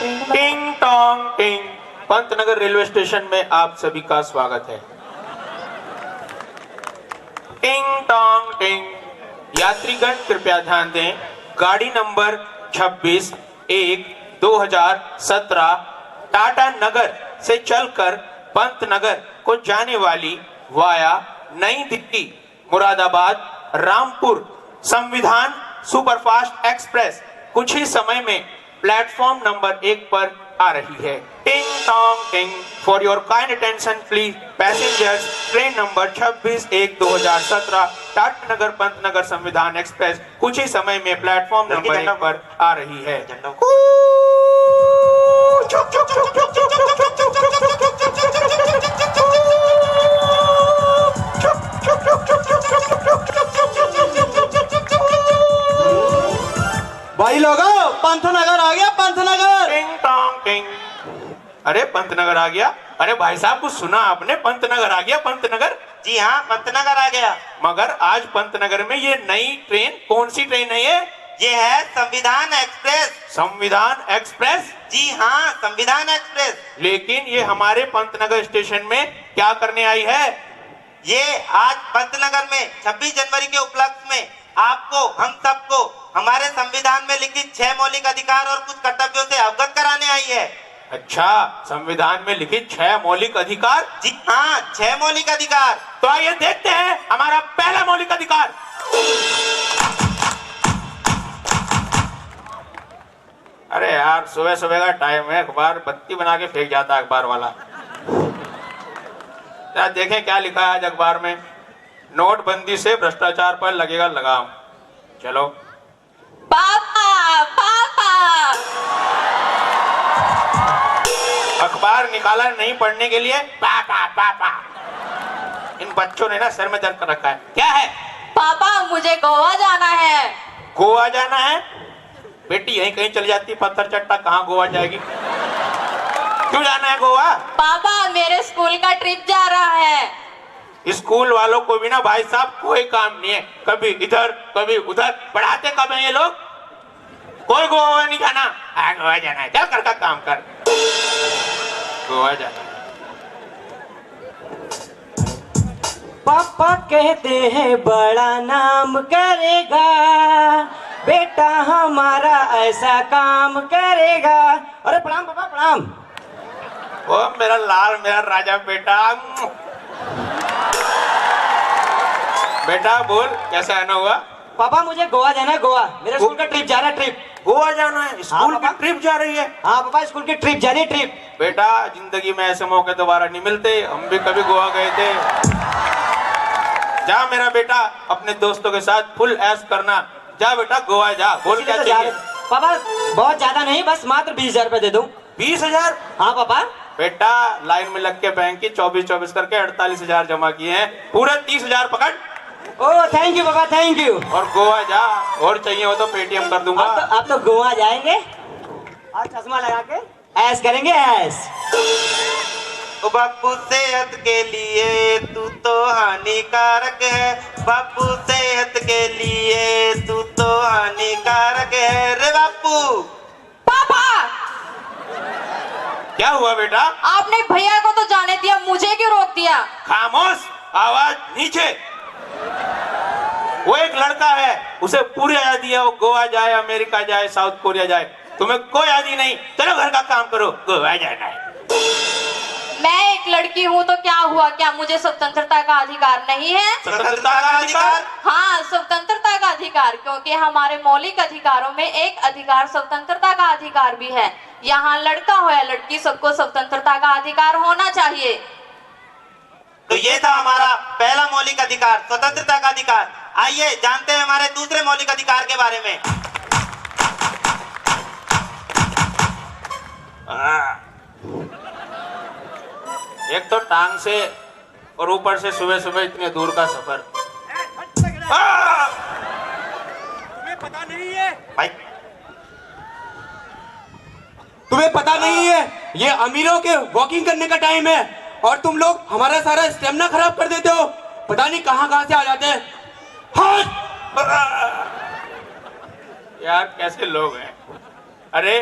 टिंग टोंग टिंग। पंतनगर रेलवे स्टेशन में आप सभी का स्वागत है। टिंग टोंग टिंग। यात्रीगण कृपया ध्यान दें, गाड़ी नंबर 26-1-2017 टाटा नगर से चलकर पंतनगर को जाने वाली वाया नई दिल्ली मुरादाबाद रामपुर संविधान सुपरफास्ट एक्सप्रेस कुछ ही समय में प्लेटफॉर्म नंबर 1 पर आ रही है। टिंग टोंग टिंग। For your kind attention please passengers, train number 26-1-2017 Tata Nagar Pantnagar Samvidhan express कुछ ही समय में प्लेटफॉर्म नंबर 1 पर आ रही है। भाई लोगों, पंतनगर आ गया, पंतनगर। टिंग टोंग टिंग। अरे पंतनगर आ गया? अरे भाई साहब कुछ सुना आपने? पंतनगर आ गया, पंतनगर। जी हाँ, पंतनगर आ गया। मगर आज पंतनगर में ये नई ट्रेन, कौन सी ट्रेन है ये है संविधान एक्सप्रेस। संविधान एक्सप्रेस? जी हाँ, संविधान एक्सप्रेस। लेकिन ये हमारे पंतनगर स्टेशन में क्या करने आई है? ये आज पंतनगर में 26 जनवरी के उपलक्ष्य में आपको, हम सबको हमारे संविधान में लिखित 6 मौलिक अधिकार और कुछ कर्तव्यों से अवगत कराने आई है। अच्छा, संविधान में लिखित 6 मौलिक अधिकार? जी हाँ, 6 मौलिक अधिकार। तो आइए देखते हैं हमारा पहला मौलिक अधिकार। अरे यार, सुबह सुबह का टाइम है, अखबार बत्ती बना के फेंक जाता है अखबार वाला। क्या देखें क्या लिखा है आज अखबार में? नोटबंदी से भ्रष्टाचार पर लगेगा लगाम। चलो। पापा पापा। अखबार निकाला नहीं पढ़ने के लिए? पापा पापा। इन बच्चों ने ना सर में दर्द कर रखा है। क्या है? पापा मुझे गोवा जाना है। गोवा जाना है? बेटी यहीं कहीं चली जाती, पत्थर चट्टा, कहाँ गोवा जाएगी? क्यों जाना है गोवा? पापा मेरे स्कूल का ट्रिप जा रहा है। स्कूल वालों को भी ना भाई साहब कोई काम नहीं है, कभी इधर कभी उधर, पढ़ाते कब है ये लोग? कोई गोवा नहीं जाना। गोवा जाना है, चल कर का काम कर। गोवा जाना है। पापा कहते हैं बड़ा नाम करेगा, बेटा हमारा ऐसा काम करेगा। अरे प्रणाम पापा, प्रणाम। ओ मेरा लाल, मेरा राजा बेटा। बेटा बोल, कैसा आना हुआ? पापा मुझे गोवा जाना है, गोवा। मेरे स्कूल का ट्रिप जा रहा है, ट्रिप। गोवा जाना है? स्कूल की पापा। ट्रिप जा रही है? हाँ पापा, स्कूल की ट्रिप जा रही है, ट्रिप। बेटा जिंदगी में ऐसे मौके दोबारा नहीं मिलते, हम भी कभी गोवा गए थे। जा मेरा बेटा, अपने दोस्तों के साथ फुल ऐश करना। जा बेटा गोवा जा। बोल क्या चाहिए? पापा बहुत ज्यादा नहीं, बस मात्र 20,000 रुपए दे दूं। 20,000? हाँ पापा। बेटा लाइन में लग के बैंक की 24-24 करके 48,000 जमा किए हैं, पूरे 30,000 पकड़। ओह थैंक यू पापा, थैंक यू। और गोवा जा, और चाहिए हो तो पेटीएम कर दूंगा। आप तो गोवा जाएंगे और चश्मा लगा के ऐश करेंगे, ऐश। ओ बापू सेहत के लिए तू तो हानिकारक है, बापू सेहत के लिए तू तो हानिकारक है रे बापू। पापा क्या हुआ बेटा? आपने भैया को तो जाने दिया, मुझे क्यों रोक दिया? खामोश, आवाज नीचे। वो एक लड़का है, उसे पूरी आजादी है, वो गोवा जाए, अमेरिका जाए, साउथ कोरिया जाए। तुम्हें कोई आजादी नहीं। चलो घर का काम करो, गोवा जाना है। मैं एक लड़की हूँ तो क्या हुआ? क्या मुझे स्वतंत्रता का अधिकार नहीं है? स्वतंत्रता का अधिकार? हाँ, स्वतंत्रता का अधिकार, क्योंकि हमारे मौलिक अधिकारों में एक अधिकार स्वतंत्रता का अधिकार भी है। यहाँ लड़का हो या लड़की, सबको स्वतंत्रता का अधिकार होना चाहिए। तो ये था हमारा पहला मौलिक अधिकार, स्वतंत्रता का अधिकार। आइए जानते हैं हमारे दूसरे मौलिक अधिकार के बारे में। एक तो टांग से और ऊपर से सुबह सुबह इतने दूर का सफर। तुम्हें पता नहीं है? भाई तुम्हें पता नहीं है, ये अमीरों के वॉकिंग करने का टाइम है और तुम लोग हमारा सारा स्टेमिना खराब कर देते हो। पता नहीं कहां से आ जाते हैं। यार कैसे लोग हैं? अरे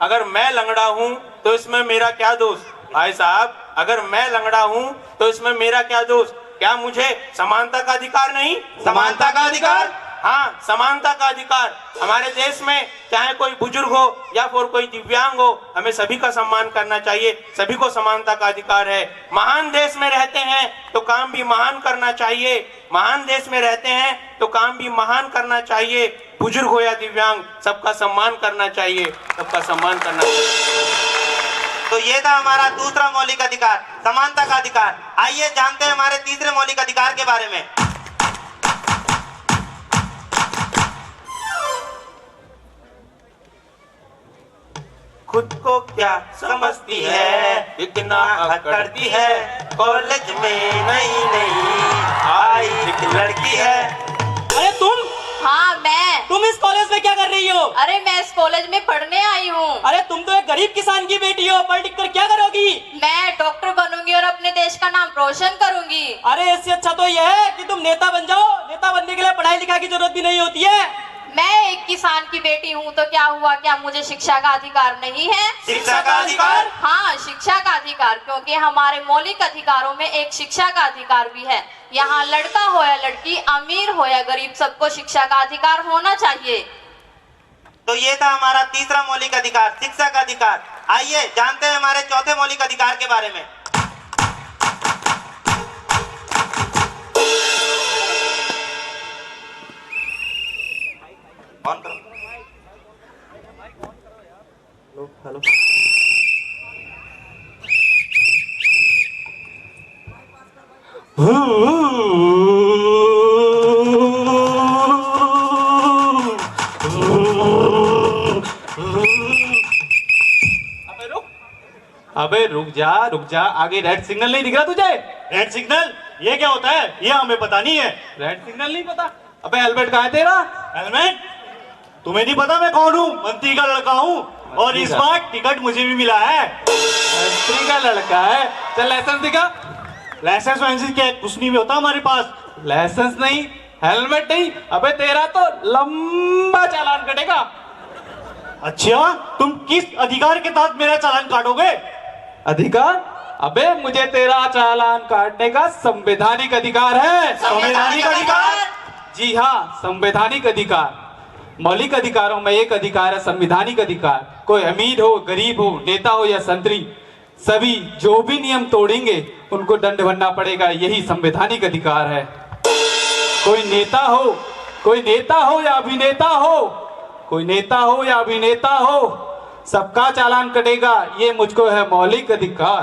अगर मैं लंगड़ा हूँ तो इसमें मेरा क्या दोष? भाई साहब, अगर मैं लंगड़ा हूँ तो इसमें मेरा क्या दोष? क्या मुझे समानता का अधिकार नहीं? समानता का अधिकार? हाँ, समानता का अधिकार। हमारे देश में चाहे कोई बुजुर्ग हो या फिर कोई दिव्यांग हो, हमें सभी का सम्मान करना चाहिए। सभी को समानता का अधिकार है। महान देश में रहते हैं तो काम भी महान करना चाहिए। महान देश में रहते हैं तो काम भी महान करना चाहिए। बुजुर्ग हो या दिव्यांग, सबका सम्मान करना चाहिए। सबका सम्मान करना चाहिए। तो ये था हमारा दूसरा मौलिक अधिकार, समानता का अधिकार। आइए जानते हैं हमारे तीसरे मौलिक अधिकार के बारे में। खुद को क्या समझती है, इतना करती है, कॉलेज में नई नई आई एक लड़की है। अरे हाँ मैं। तुम इस कॉलेज में क्या कर रही हो? अरे मैं इस कॉलेज में पढ़ने आई हूँ। अरे तुम तो एक गरीब किसान की बेटी हो, पढ़ लिख कर क्या करोगी? मैं डॉक्टर बनूंगी और अपने देश का नाम रोशन करूंगी। अरे इससे अच्छा तो यह है कि तुम नेता बन जाओ। नेता बनने के लिए पढ़ाई लिखाई की जरूरत भी नहीं होती है। मैं एक किसान की बेटी हूँ तो क्या हुआ, क्या मुझे शिक्षा का अधिकार नहीं है? शिक्षा का अधिकार? हाँ, शिक्षा का अधिकार, क्योंकि हमारे मौलिक अधिकारों में एक शिक्षा का अधिकार भी है। यहाँ लड़का हो या लड़की, अमीर हो या गरीब, सबको शिक्षा का अधिकार होना चाहिए। तो ये था हमारा तीसरा मौलिक अधिकार, शिक्षा का अधिकार। आइए जानते हैं हमारे चौथे मौलिक अधिकार के बारे में। ऑन करो। हेलो। अबे रुक जा, आगे रेड सिग्नल नहीं दिख रहा तुझे? रेड सिग्नल ये क्या होता है? ये हमें पता नहीं है। रेड सिग्नल नहीं पता? अबे हेलमेट कहाँ है तेरा? हेलमेट? तुम्हें नहीं पता मैं कौन हूँ? मंत्री का लड़का हूँ और इस बार टिकट मुझे भी मिला है। मंत्री का लड़का है? चल लाइसेंस दिखा। लाइसेंस वाइसेंस क्या कुछ नहीं भी होता हमारे पास। लाइसेंस नहीं, हेलमेट नहीं, अबे तेरा तो लंबा चालान कटेगा। अच्छा, तुम किस अधिकार के तहत मेरा चालान काटोगे? अधिकार? अबे मुझे तेरा चालान काटने का संवैधानिक अधिकार है। संवैधानिक अधिकार? जी हाँ, संवैधानिक अधिकार। मौलिक अधिकारों में एक अधिकार है संवैधानिक अधिकार। कोई अमीर हो, गरीब हो, नेता हो या संतरी, सभी जो भी नियम तोड़ेंगे उनको दंड भरना पड़ेगा। यही संवैधानिक अधिकार है। कोई नेता हो या अभिनेता हो, कोई नेता हो या अभिनेता हो, सबका चालान कटेगा। ये मुझको है मौलिक अधिकार।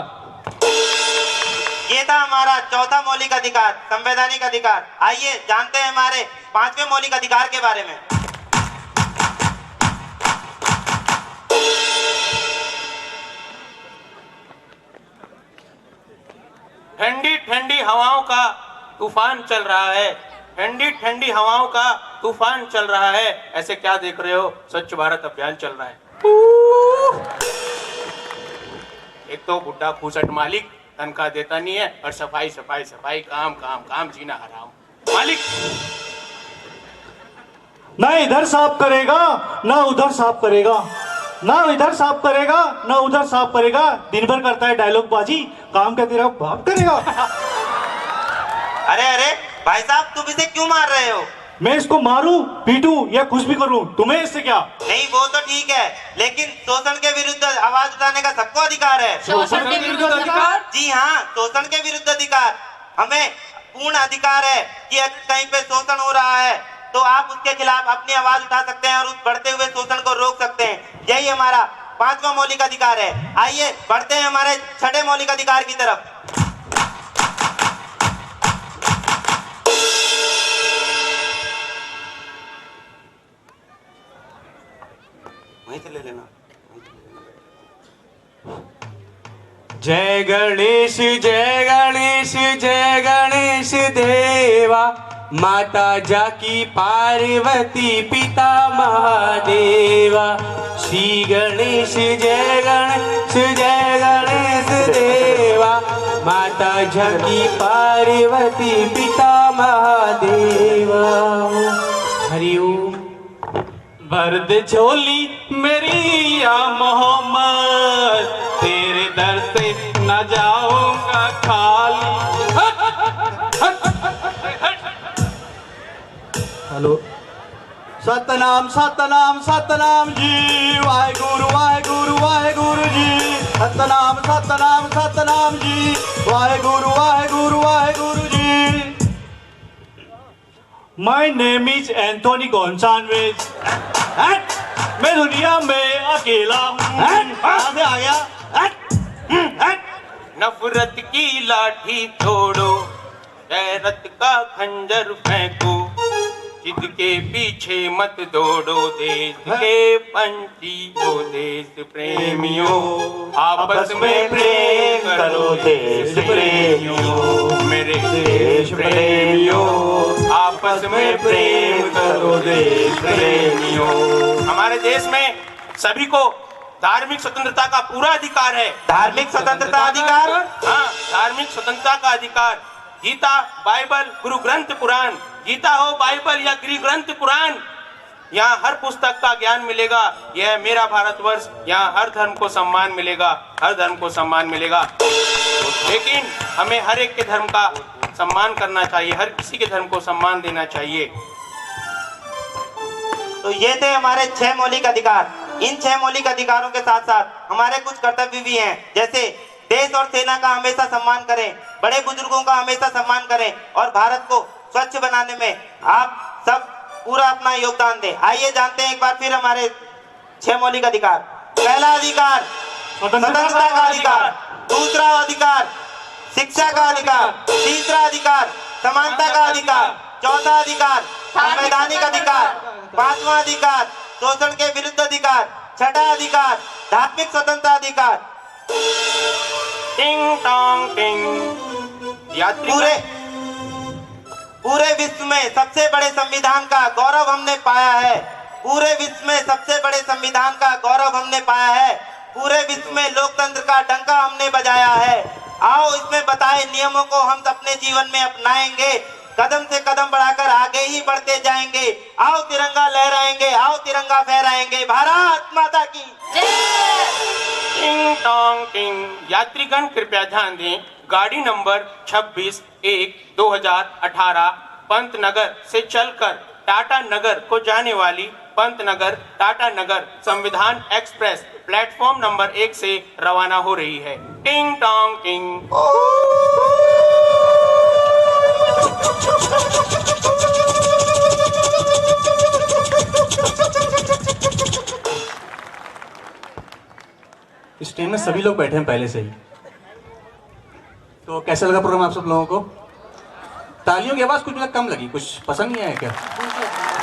ये था हमारा चौथा मौलिक अधिकार, संवैधानिक अधिकार। आइए जानते हैं हमारे पांचवें मौलिक अधिकार के बारे में। ठंडी ठंडी हवाओं का तूफान चल रहा है। ठंडी ठंडी हवाओं का तूफान चल रहा है। ऐसे क्या देख रहे हो? स्वच्छ भारत अभियान चल रहा है। एक तो बुढ़ा फूसट मालिक तनख्वाह देता नहीं है और सफाई सफाई सफाई, काम काम काम, जीना हराम। मालिक ना इधर साफ करेगा ना उधर साफ करेगा, ना इधर साफ करेगा ना उधर साफ करेगा। दिन भर करता है डायलॉग बाजी, काम क्या तेरा बाप करेगा। अरे अरे भाई साहब, तुम इसे क्यों मार रहे हो? मैं इसको मारूं, पीटूं या कुछ भी करूं, तुम्हें इससे क्या? नहीं, वो तो ठीक है, लेकिन शोषण के विरुद्ध आवाज उठाने का सबको अधिकार है। शोषण के विरुद्ध अधिकार? जी हाँ, शोषण के विरुद्ध अधिकार। हमें पूर्ण अधिकार है कि कहीं पे शोषण हो रहा है तो आप उसके खिलाफ अपनी आवाज उठा सकते हैं और उस बढ़ते हुए शोषण को रोक सकते हैं। यही हमारा पांचवा मौलिक अधिकार है। आइए बढ़ते हैं हमारे छठे मौलिक अधिकार की तरफ। वहीं से ले लेना। जय गणेश जय गणेश जय गणेश देवा, माता जाकी पार्वती पिता महादेवा। श्री गणेश जय गणेश देवा, माता जाकी पार्वती पिता महादेवा। हरि ओम। भर दे झोली मेरी या मोह Satnam Satnam Satnam ji, Waheguru Waheguru Waheguru ji, Satnam Satnam Satnam ji, Waheguru Waheguru Waheguru ji. My name is Anthony Gonçalves। मैं दुनिया में अकेला हूँ। कहाँ से आ गया? नफरत की लाठी तोड़ो, गैरत का खंजर फेंको, जिद के पीछे मत दौड़ो, देश के पंछी हो देश प्रेमियों, आपस में प्रेम करो देश प्रेमियों, मेरे देश प्रेमियों, आपस में प्रेम करो देश प्रेमियों। हमारे देश में सभी को धार्मिक स्वतंत्रता का पूरा अधिकार है। धार्मिक स्वतंत्रता अधिकार, हाँ, धार्मिक स्वतंत्रता का अधिकार। गीता, बाइबल, गुरु ग्रंथ पुराण, गीता हो, बाइबल या गुरु ग्रंथ पुराण, यहाँ हर पुस्तक का ज्ञान मिलेगा। यह मेरा भारतवर्ष, यहाँ हर धर्म को सम्मान मिलेगा, हर धर्म को सम्मान मिलेगा। लेकिन हमें हर एक के धर्म का सम्मान करना चाहिए, हर किसी के धर्म को सम्मान देना चाहिए। तो ये थे हमारे 6 मौलिक अधिकार। इन 6 मौलिक अधिकारों के साथ साथ हमारे कुछ कर्तव्य भी हैं, जैसे देश और सेना का हमेशा सम्मान करें, बड़े बुजुर्गों का हमेशा सम्मान करें और भारत को स्वच्छ बनाने में आप सब पूरा अपना योगदान दें। आइए जानते हैं एक बार फिर हमारे 6 मौलिक अधिकार। पहला अधिकार स्वतंत्रता का अधिकार, दूसरा अधिकार शिक्षा का अधिकार, तीसरा अधिकार समानता का अधिकार, चौथा अधिकार संवैधानिक अधिकार, पांचवा अधिकार शोषण के विरुद्ध अधिकार, छठा अधिकार धार्मिक स्वतंत्रता अधिकार। टिंग टोंग टिंग। यात्री पूरे विश्व में सबसे बड़े संविधान का गौरव हमने पाया है। पूरे विश्व में सबसे बड़े संविधान का गौरव हमने पाया है। पूरे विश्व में लोकतंत्र का डंका हमने बजाया है। आओ इसमें बताए नियमों को हम अपने जीवन में अपनाएंगे, कदम से कदम बढ़ाकर आगे ही बढ़ते जाएंगे। आओ तिरंगा लहराएंगे, आओ तिरंगा फहराएंगे। भारत माता की टिंग टोंग टिंग। यात्रीगण कृपया ध्यान दें, गाड़ी नंबर 26/1/2018 पंतनगर से चलकर टाटा नगर को जाने वाली पंतनगर टाटा नगर संविधान एक्सप्रेस प्लेटफॉर्म नंबर 1 से रवाना हो रही है। टिंग टोंग टिंग। इस ट्रेन में सभी लोग बैठे हैं पहले से ही। तो कैसा लगा प्रोग्राम आप सब लोगों को? तालियों की आवाज कुछ मुझे कम लगी, कुछ पसंद नहीं आया क्या?